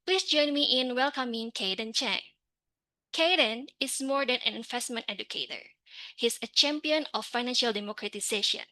Please join me in welcoming Cayden Chang. Cayden is more than an investment educator. He's a champion of financial democratization.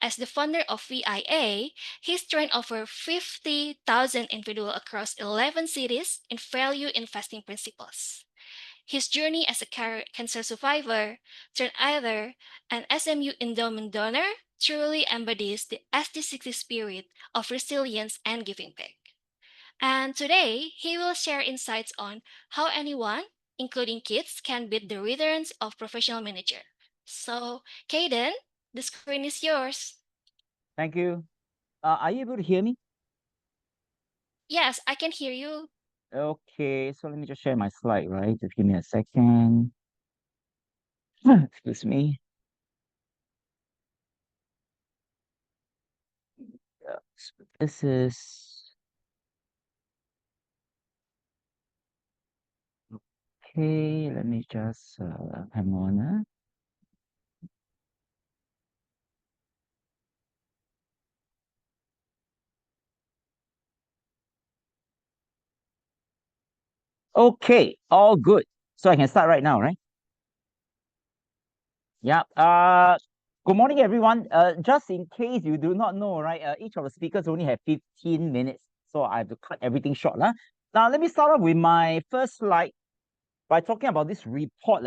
As the founder of VIA, he's trained over 50,000 individuals across 11 cities in value investing principles. His journey as a cancer survivor turned either an SMU endowment donor truly embodies the ST60 spirit of resilience and giving back. And today, he will share insights on how anyone, including kids, can beat the returns of professional manager. So, Kaden, the screen is yours. Thank you. Are you able to hear me? Yes, I can hear you. Okay, so let me just share my slide, right? Just give me a second. Excuse me. So this is okay. Let me just hang on. Okay, all good. So I can start right now, right? Yeah. Good morning, everyone. Just in case you do not know, right? Each of the speakers only have 15 minutes, so I have to cut everything short, lah. Now, let me start off with my first slide by talking about this report,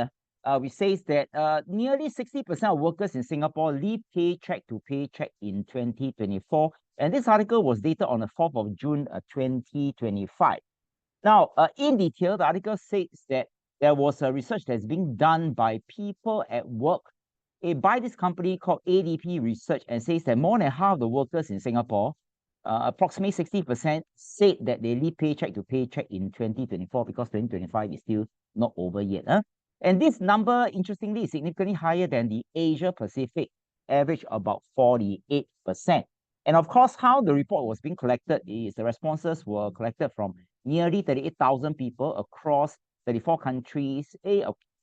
which says that nearly 60% of workers in Singapore live paycheck to paycheck in 2024. And this article was dated on the 4th of June 2025. Now, in detail, the article says that there was a research that's being done by people at work by this company called ADP Research, and says that more than half the workers in Singapore, approximately 60%, said that they live paycheck to paycheck in 2024 because 2025 is still not over yet. And this number, interestingly, is significantly higher than the Asia Pacific average, about 48%. And of course, how the report was being collected is the responses were collected from nearly 38,000 people across 34 countries,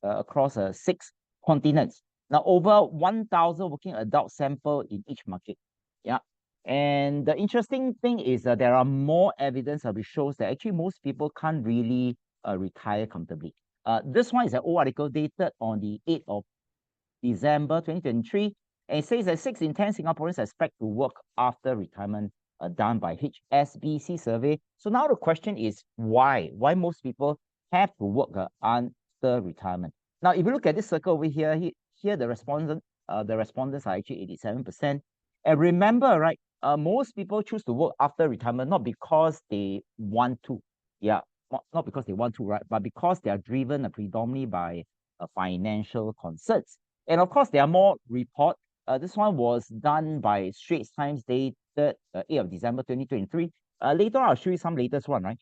across 6 continents. Now, over 1,000 working adult sample in each market. Yeah. And the interesting thing is that there are more evidence which shows that actually most people can't really retire comfortably. This one is an old article dated on the 8th of December 2023, and it says that 6 in 10 Singaporeans expect to work after retirement, done by HSBC survey. So now the question is why? Why most people have to work after retirement? Now, if you look at this circle over here, here the respondents are actually 87%. And remember, right, most people choose to work after retirement not because they want to, yeah, not because they want to, right, but because they are driven predominantly by financial concerns. And of course, there are more reports. This one was done by Straits Times dated 8th of December 2023. Later on, I'll show you some latest one, right?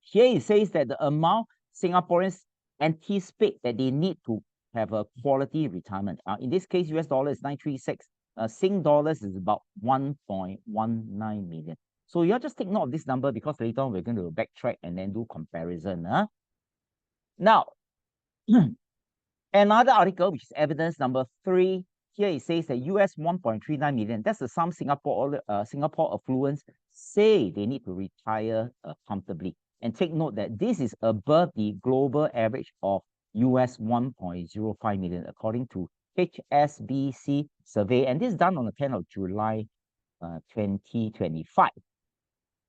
Here it says that the amount Singaporeans anticipate that they need to have a quality retirement. In this case, US dollar is 936. Sing dollars is about 1.19 million. So you just take note of this number because later on we're going to backtrack and then do comparison. Now, another article, which is evidence number 3, here it says that US 1.39 million. That's the sum Singapore affluents say they need to retire comfortably. And take note that this is above the global average of US 1.05 million, according to HSBC survey. And this is done on the 10th of July 2025.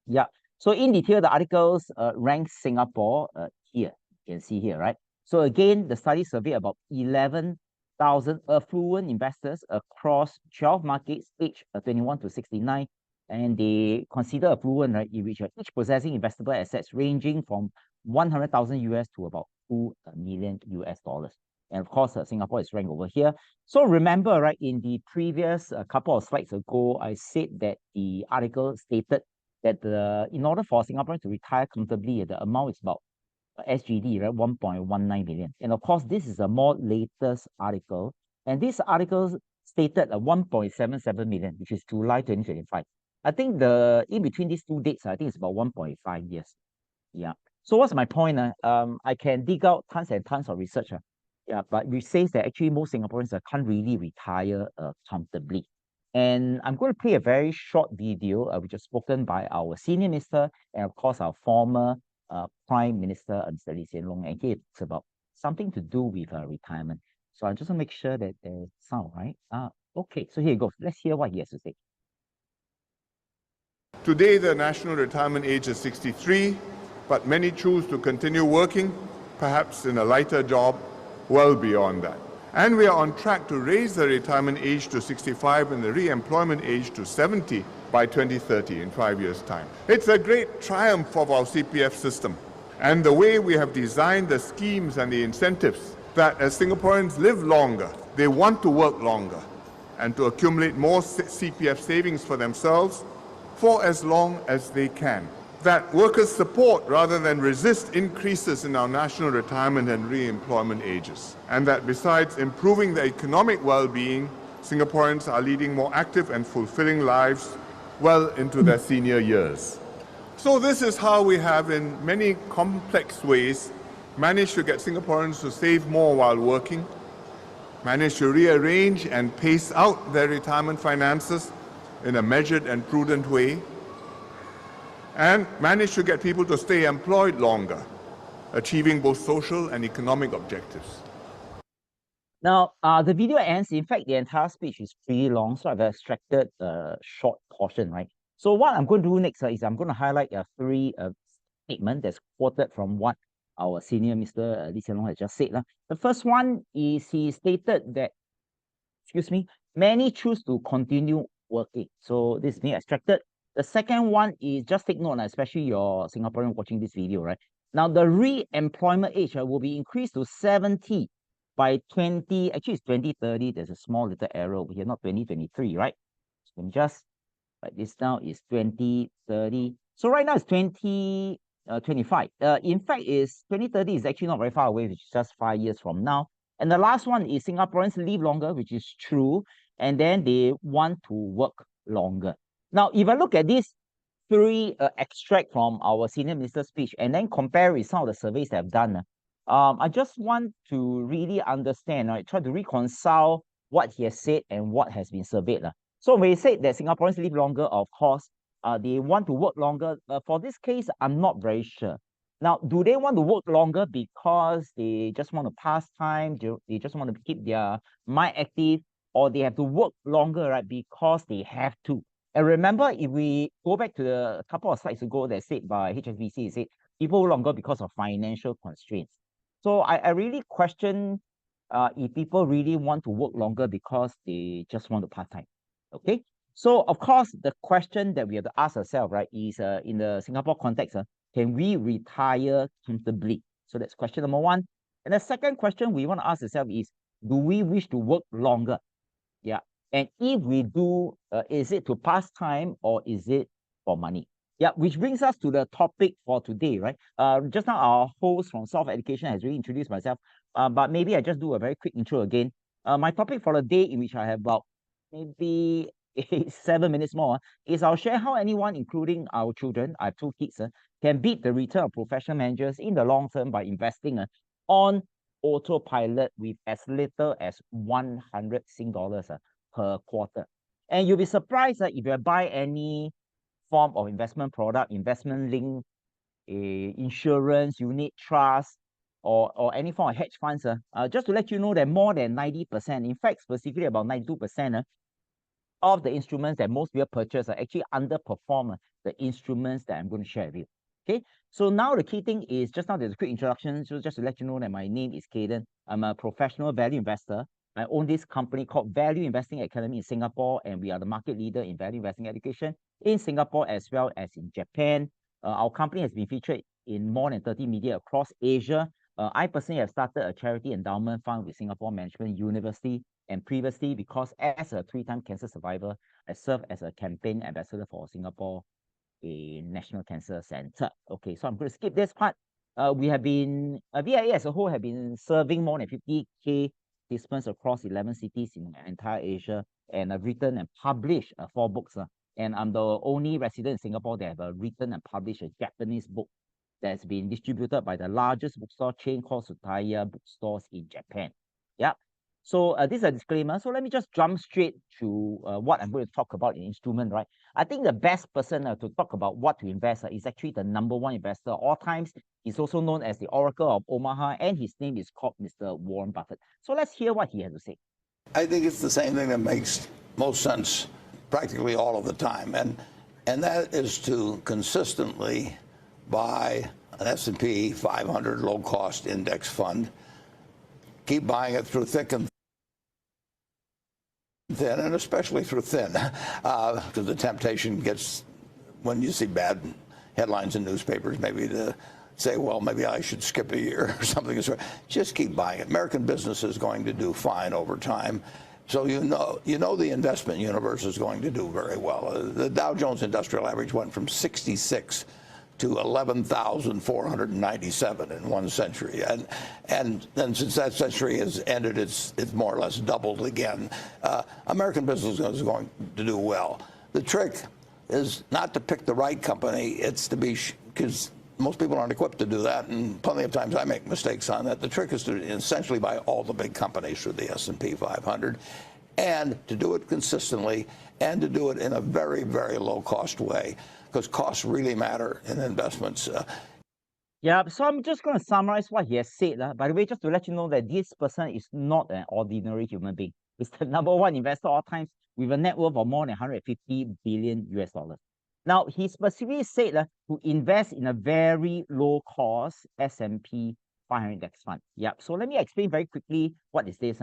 Yeah. So in detail, the articles ranks Singapore here. You can see here, right? So again, the study surveyed about 11,000 affluent investors across 12 markets, aged 21 to 69. And they consider affluent, right, in which each possessing investable assets ranging from 100,000 US to about 2 million US dollars. And of course, Singapore is ranked over here. So remember, right, in the previous couple of slides ago, I said that the article stated that in order for Singaporeans to retire comfortably, the amount is about SGD, right, 1.19 billion. And of course, this is a more latest article. And this article stated 1.77 million, which is July 2025. I think the in between these two dates, I think it's about 1.5 years. Yeah. So what's my point? I can dig out tons and tons of research. Yeah, but which says that actually most Singaporeans can't really retire comfortably. And I'm going to play a very short video, which was spoken by our senior minister and, of course, our former Prime Minister, Mr. Lee Hsien Loong. And he talks about something to do with retirement. So I just want to make sure that there's sound, right? Okay, so here you go. Let's hear what he has to say. Today, the national retirement age is 63, but many choose to continue working, perhaps in a lighter job, well beyond that. And we are on track to raise the retirement age to 65 and the re-employment age to 70 by 2030, in 5 years' time. It's a great triumph of our CPF system and the way we have designed the schemes and the incentives that as Singaporeans live longer, they want to work longer and to accumulate more CPF savings for themselves for as long as they can. That workers support rather than resist increases in our national retirement and re-employment ages. And that besides improving their economic well-being, Singaporeans are leading more active and fulfilling lives well into their senior years. So this is how we have, in many complex ways, managed to get Singaporeans to save more while working, managed to rearrange and pace out their retirement finances in a measured and prudent way, and managed to get people to stay employed longer, achieving both social and economic objectives. Now, the video ends. In fact, the entire speech is pretty long, so I've extracted a short portion, right? So what I'm going to do next is I'm going to highlight three statements that's quoted from what our senior Mr. Lee Hsien Loong has just said. The first one is he stated that, many choose to continue working. So this is being extracted. The second one is, just take note, especially your Singaporean watching this video, right? Now, the re-employment age will be increased to 70 by actually it's 2030. There's a small little error over here, not 2023, right? So let me just write this down, is 2030. So right now it's 2025. In fact, 2030 is actually not very far away, which is just 5 years from now. And the last one is Singaporeans live longer, which is true, and then they want to work longer. Now, if I look at these three extract from our senior minister's speech and then compare with some of the surveys that I've done, I just want to really understand, right? Try to reconcile what he has said and what has been surveyed. So when he said that Singaporeans live longer, of course, they want to work longer. For this case, I'm not very sure. Now, do they want to work longer because they just want to pass time? They just want to keep their mind active, or they have to work longer, right? Because they have to. And remember, if we go back to the couple of slides ago that said by HSBC, it said people work longer because of financial constraints. So I really question if people really want to work longer because they just want to part time. Okay. So of course, the question that we have to ask ourselves, right, is in the Singapore context, can we retire comfortably? So that's question number one. And the second question we want to ask ourselves is, do we wish to work longer? Yeah. And if we do, is it to pass time or is it for money? Yeah, which brings us to the topic for today, right? Just now our host from Soft Education has really introduced myself, but maybe I just do a very quick intro again. My topic for the day, in which I have about maybe 7 minutes more, is I'll share how anyone, including our children, I have 2 kids, can beat the return of professional managers in the long term by investing on autopilot with as little as 100 Sing dollars per quarter. And you'll be surprised that if you buy any form of investment product, investment link, insurance, unit trust, or any form of hedge funds, just to let you know that more than 90%, in fact, specifically about 92%, of the instruments that most people purchase actually underperform the instruments that I'm going to share with you. Okay, so now the key thing is, just now there's a quick introduction. So just to let you know that my name is Cayden. I'm a professional value investor. I own this company called Value Investing Academy in Singapore, and we are the market leader in value investing education in Singapore as well as in Japan. Our company has been featured in more than 30 media across Asia. I personally have started a charity endowment fund with Singapore Management University, and previously, because as a 3-time cancer survivor, I served as a campaign ambassador for Singapore, a National Cancer Center. Okay, so I'm going to skip this part. We have been, VIA as a whole have been serving more than 50K participants across 11 cities in entire Asia, and I've written and published 4 books. And I'm the only resident in Singapore that have written and published a Japanese book that's been distributed by the largest bookstore chain called Sutaya Bookstores in Japan. Yeah. So this is a disclaimer. So let me just jump straight to what I'm going to talk about in instrument, right? I think the best person to talk about what to invest is actually the number one investor. All times, he's also known as the Oracle of Omaha, and his name is called Mr. Warren Buffett. So let's hear what he has to say. I think it's the same thing that makes most sense practically all of the time, and that is to consistently buy an S&P 500 low-cost index fund, keep buying it through thick and thin, and especially through thin, because the temptation gets, when you see bad headlines in newspapers, maybe to say, well, maybe I should skip a year or something. Just keep buying it. American business is going to do fine over time. So you know the investment universe is going to do very well. The Dow Jones Industrial Average went from 66 to 11,497 in 1 century, and then since that century has ended, it's more or less doubled again. American business is going to do well. The trick is not to pick the right company; it's to be, because most people aren't equipped to do that, and plenty of times I make mistakes on that. The trick is to essentially buy all the big companies through the S&P 500, and to do it consistently, and to do it in a very, very low-cost way, because costs really matter in investments. Yeah, so I'm just going to summarize what he has said. By the way, just to let you know that this person is not an ordinary human being. He's the number one investor all times with a net worth of more than 150 billion US dollars. Now, he specifically said to invest in a very low-cost S&P 500 index fund. Yep. So let me explain very quickly what is this.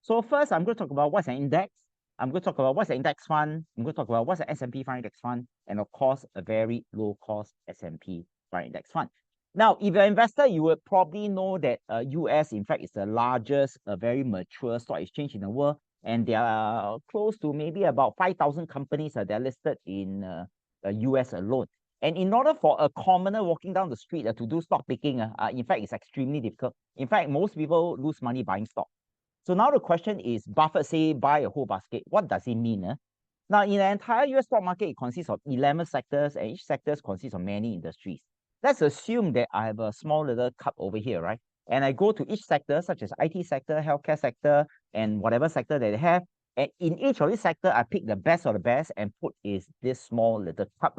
So first, I'm going to talk about what's an index. I'm going to talk about what's an index fund. I'm going to talk about what's an S&P 500 index fund. And of course, a very low-cost S&P 500 index fund. Now, if you're an investor, you would probably know that US, in fact, is the largest, very mature stock exchange in the world. And there are close to maybe about 5,000 companies that are listed in the US alone. And in order for a commoner walking down the street to do stock picking, in fact, it's extremely difficult. In fact, most people lose money buying stock. So now the question is, Buffett say buy a whole basket. What does it mean? Now, in the entire US stock market, it consists of 11 sectors, and each sector consists of many industries. Let's assume that I have a small little cup over here, right? And I go to each sector, such as IT sector, healthcare sector, and whatever sector that they have. And in each of these sector, I pick the best of the best and put in this small little cup.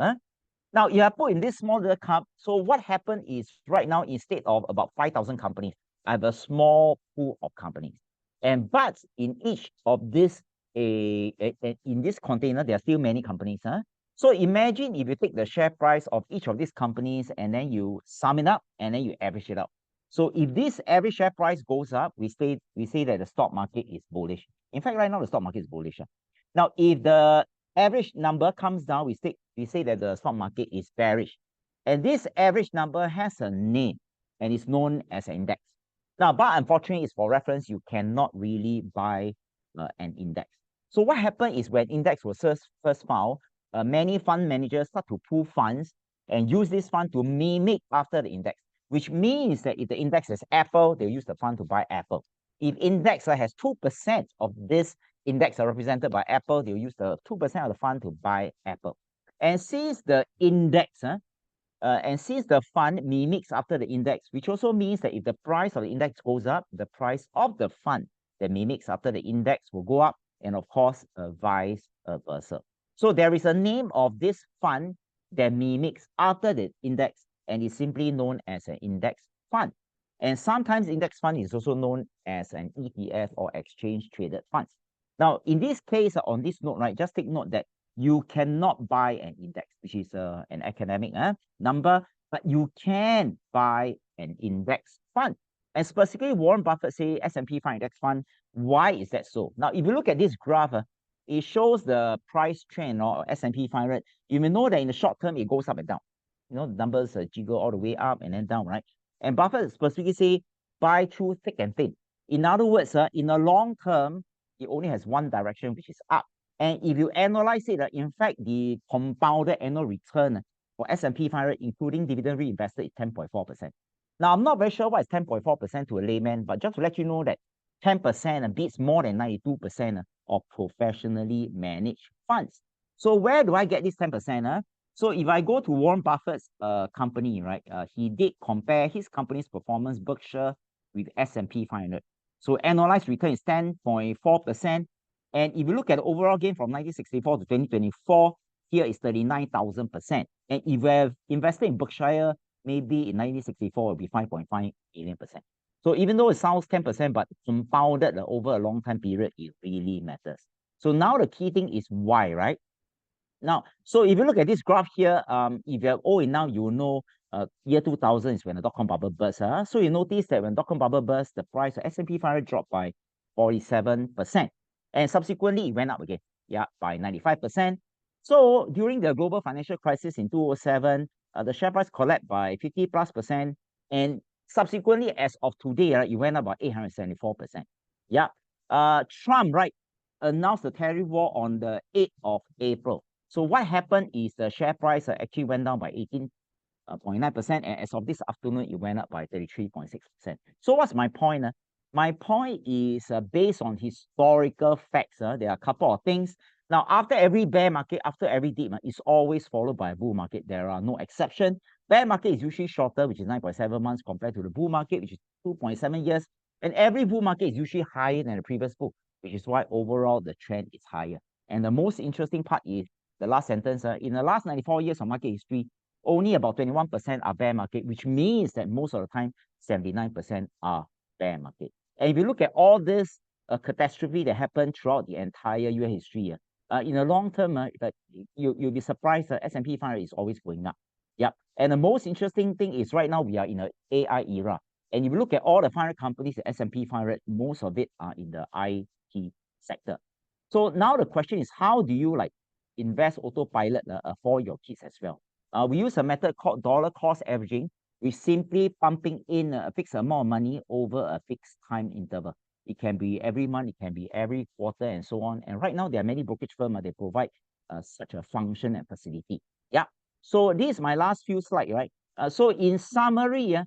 Now, if I put in this small little cup, so what happened is right now, instead of about 5,000 companies, I have a small pool of companies. But in each of this, in this container, there are still many companies. So imagine if you take the share price of each of these companies and then you sum it up and then you average it out. So if this average share price goes up, we say that the stock market is bullish. In fact, right now the stock market is bullish. Now, if the average number comes down, we say that the stock market is bearish. And this average number has a name and is known as an index. Now, but unfortunately, it's for reference, you cannot really buy an index. So what happened is when index was first found, many fund managers start to pool funds and use this fund to mimic after the index, which means that if the index is Apple, they'll use the fund to buy Apple. If index has 2% of this index are represented by Apple, they'll use the 2% of the fund to buy Apple. And since the index, and since the fund mimics after the index, which also means that if the price of the index goes up, the price of the fund that mimics after the index will go up, and of course, vice versa. So there is a name of this fund that mimics after the index, and is simply known as an index fund. And sometimes index fund is also known as an ETF or exchange traded funds. Now, in this case, on this note, right, just take note that you cannot buy an index, which is an academic number, but you can buy an index fund. And specifically, Warren Buffett say S&P 500 index fund. Why is that so? Now, if you look at this graph, it shows the price trend or S&P 500. You may know that in the short term, it goes up and down. You know, the numbers jiggle all the way up and then down, right? And Buffett specifically say buy through thick and thin. In other words, in the long term, it only has one direction, which is up. And if you analyze it, in fact, the compounded annual return for S&P 500, including dividend reinvested, is 10.4%. Now, I'm not very sure what is 10.4% to a layman, but just to let you know that 10% beats more than 92% of professionally managed funds. So where do I get this 10%? So if I go to Warren Buffett's company, right, he did compare his company's performance, Berkshire, with S&P 500. So annualized return is 10.4%. And if you look at the overall gain from 1964 to 2024, here is 39,000%. And if you have invested in Berkshire, maybe in 1964, it will be 5.5 million%. So even though it sounds 10%, but compounded over a long time period, it really matters. So now the key thing is why, right? Now, so if you look at this graph here, if you're old enough, you will know year 2000 is when the dot-com bubble burst. So you notice that when dot-com bubble burst, the price of S&P 500 dropped by 47%. And subsequently, it went up again, yeah, by 95%. So during the global financial crisis in 2007, the share price collapsed by 50+%. And subsequently, as of today, it went up by 874%. Yeah. Trump, right, announced the tariff war on the 8th of April. So what happened is the share price actually went down by 18.9%, and as of this afternoon, it went up by 33.6%. So what's my point? My point is based on historical facts. There are a couple of things. Now, after every bear market, after every dip, it's always followed by a bull market. There are no exception. Bear market is usually shorter, which is 9.7 months, compared to the bull market, which is 2.7 years. And every bull market is usually higher than the previous bull, which is why overall the trend is higher. And the most interesting part is the last sentence. In the last 94 years of market history, only about 21% are bear market, which means that most of the time, 79% are bear market. And if you look at all this catastrophe that happened throughout the entire US history, in the long term, you'll be surprised that S&P 500 is always going up. Yep. And the most interesting thing is right now we are in an AI era. And if you look at all the 500 companies at S&P 500, most of it are in the IT sector. So now the question is, how do you invest autopilot for your kids as well? We use a method called dollar cost averaging. We simply pumping in a fixed amount of money over a fixed time interval. It can be every month, it can be every quarter, and so on. And right now, there are many brokerage firms that provide such a function and facility. Yeah. So this is my last few slides, right? So in summary,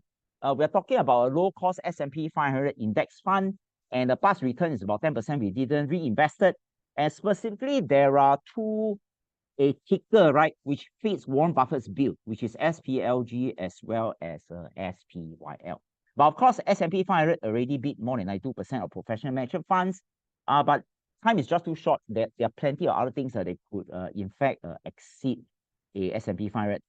we're talking about a low-cost S&P 500 index fund, and the past return is about 10%. We didn't reinvest it. And specifically, there are a ticker, right, which fits Warren Buffett's bill, which is SPLG as well as SPYL. But of course, S&P 500 already beat more than 92% of professional management funds. But time is just too short. There are plenty of other things that they could, in fact, exceed a S&P 500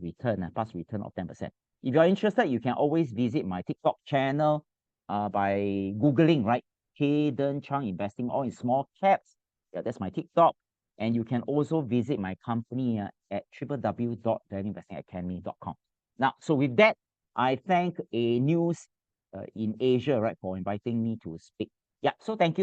return, past return of 10%. If you're interested, you can always visit my TikTok channel by Googling, right, Cayden Chang Investing, all in small caps. Yeah, that's my TikTok. And you can also visit my company at www.valueinvestingacademy.com. Now, so with that, I thank a news in Asia, right, for inviting me to speak. Yeah, so thank you.